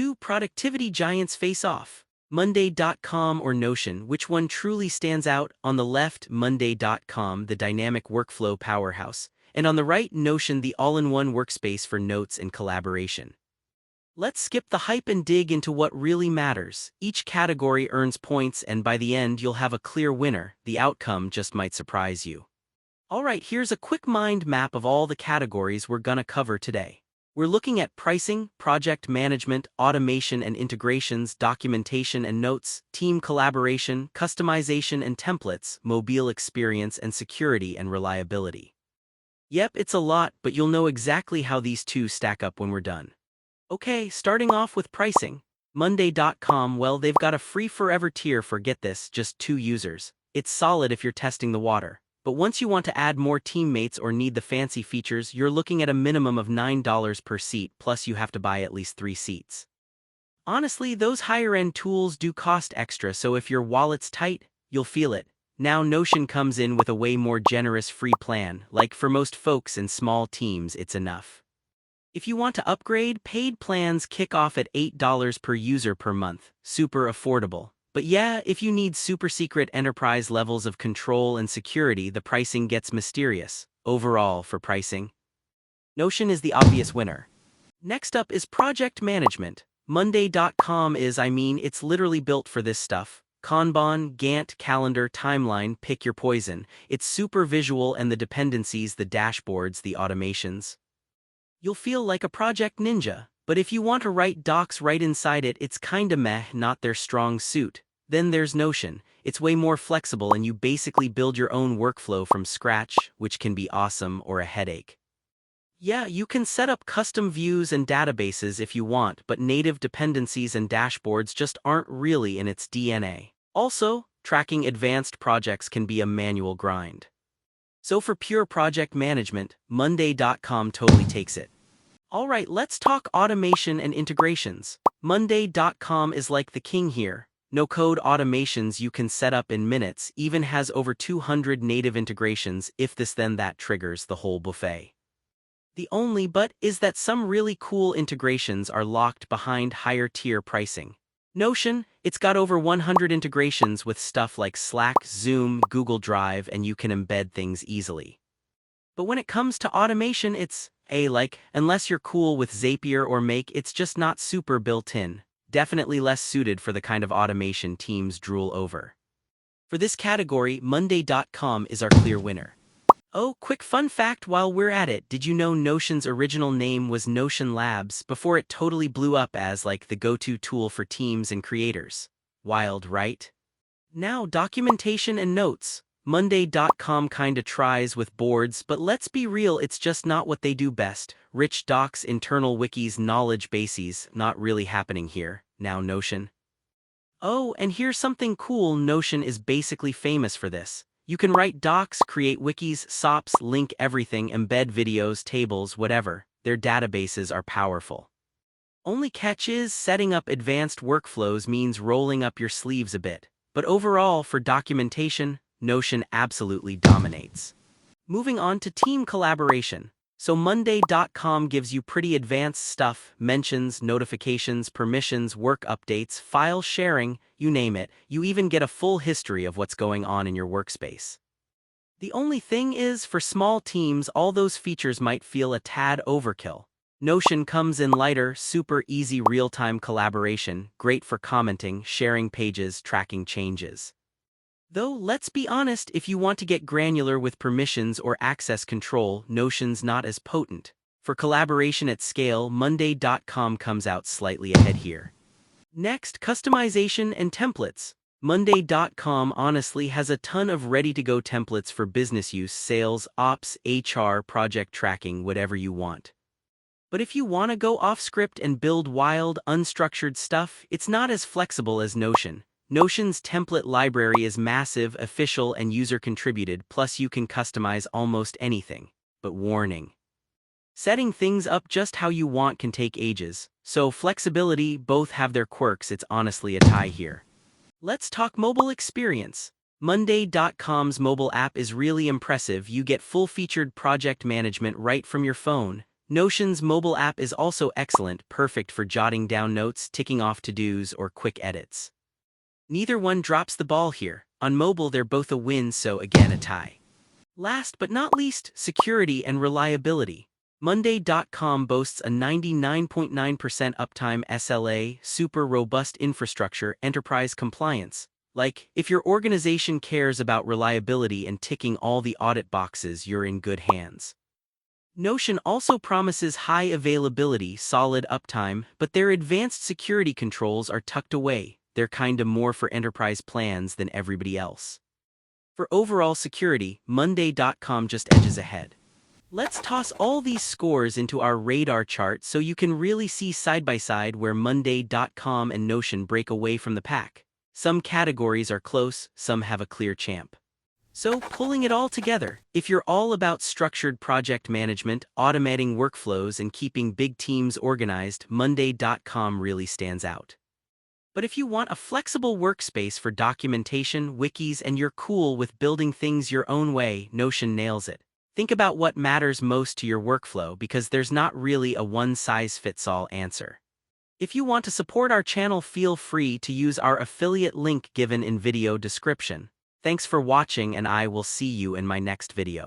two productivity giants face off. Monday.com or Notion, which one truly stands out? On the left, Monday.com, the dynamic workflow powerhouse, and on the right, Notion, the all-in-one workspace for notes and collaboration. Let's skip the hype and dig into what really matters. Each category earns points, and by the end, you'll have a clear winner. The outcome just might surprise you. Alright, here's a quick mind map of all the categories we're gonna cover today. We're looking at pricing, project management, automation and integrations, documentation and notes, team collaboration, customization and templates, mobile experience and security and reliability. Yep, it's a lot, but you'll know exactly how these two stack up when we're done. Okay, starting off with pricing. Monday.com, well, they've got a free forever tier for, get this, just 2 users. It's solid if you're testing the water. But once you want to add more teammates or need the fancy features, you're looking at a minimum of $9 per seat, plus you have to buy at least 3 seats. Honestly, those higher-end tools do cost extra, so if your wallet's tight, you'll feel it. Now Notion comes in with a way more generous free plan, like for most folks in small teams, it's enough. If you want to upgrade, paid plans kick off at $8 per user per month, super affordable. But yeah, if you need super secret enterprise levels of control and security, the pricing gets mysterious. Overall, for pricing, Notion is the obvious winner. Next up is project management. Monday.com is, it's literally built for this stuff. Kanban, Gantt, calendar, timeline, pick your poison. It's super visual, and the dependencies, the dashboards, the automations. You'll feel like a project ninja. But if you want to write docs right inside it, it's kinda meh, not their strong suit. Then there's Notion. It's way more flexible, and you basically build your own workflow from scratch, which can be awesome or a headache. Yeah, you can set up custom views and databases if you want, but native dependencies and dashboards just aren't really in its DNA. Also, tracking advanced projects can be a manual grind. So for pure project management, Monday.com totally takes it. Alright, let's talk automation and integrations. Monday.com is like the king here. No-code automations you can set up in minutes, even has over 200 native integrations. If this then that triggers the whole buffet. The only but is that some really cool integrations are locked behind higher tier pricing. Notion, it's got over 100 integrations with stuff like Slack, Zoom, Google Drive, and you can embed things easily. But when it comes to automation, it's unless you're cool with Zapier or Make, it's just not super built-in. Definitely less suited for the kind of automation teams drool over. For this category, Monday.com is our clear winner. Oh, quick fun fact while we're at it, did you know Notion's original name was Notion Labs before it totally blew up as the go-to tool for teams and creators? Wild, right? Now, documentation and notes. Monday.com kinda tries with boards, but let's be real, it's just not what they do best. Rich docs, internal wikis, knowledge bases, not really happening here. Now Notion. Oh, and here's something cool, Notion is basically famous for this. You can write docs, create wikis, SOPs, link everything, embed videos, tables, whatever. Their databases are powerful. Only catch is, setting up advanced workflows means rolling up your sleeves a bit. But overall, for documentation, Notion absolutely dominates. Moving on to team collaboration. So Monday.com gives you pretty advanced stuff, mentions, notifications, permissions, work updates, file sharing, you name it. You even get a full history of what's going on in your workspace. The only thing is, for small teams, all those features might feel a tad overkill. Notion comes in lighter, super easy real-time collaboration, great for commenting, sharing pages, tracking changes. Though, let's be honest, if you want to get granular with permissions or access control, Notion's not as potent. For collaboration at scale, Monday.com comes out slightly ahead here. Next, customization and templates. Monday.com honestly has a ton of ready-to-go templates for business use, sales, ops, HR, project tracking, whatever you want. But if you want to go off-script and build wild, unstructured stuff, it's not as flexible as Notion. Notion's template library is massive, official, and user-contributed, plus you can customize almost anything. But warning. Setting things up just how you want can take ages, so flexibility, both have their quirks, it's honestly a tie here. Let's talk mobile experience. Monday.com's mobile app is really impressive. You get full-featured project management right from your phone. Notion's mobile app is also excellent, perfect for jotting down notes, ticking off to-dos, or quick edits. Neither one drops the ball here. On mobile, they're both a win, so again a tie. Last but not least, security and reliability. Monday.com boasts a 99.9% uptime SLA, super robust infrastructure, enterprise compliance. Like, if your organization cares about reliability and ticking all the audit boxes, you're in good hands. Notion also promises high availability, solid uptime, but their advanced security controls are tucked away. They're kinda more for enterprise plans than everybody else. For overall security, Monday.com just edges ahead. Let's toss all these scores into our radar chart so you can really see side by side where Monday.com and Notion break away from the pack. Some categories are close, some have a clear champ. So, pulling it all together, if you're all about structured project management, automating workflows, and keeping big teams organized, Monday.com really stands out. But if you want a flexible workspace for documentation, wikis, and you're cool with building things your own way, Notion nails it. Think about what matters most to your workflow because there's not really a one-size-fits-all answer. If you want to support our channel, feel free to use our affiliate link given in video description. Thanks for watching, and I will see you in my next video.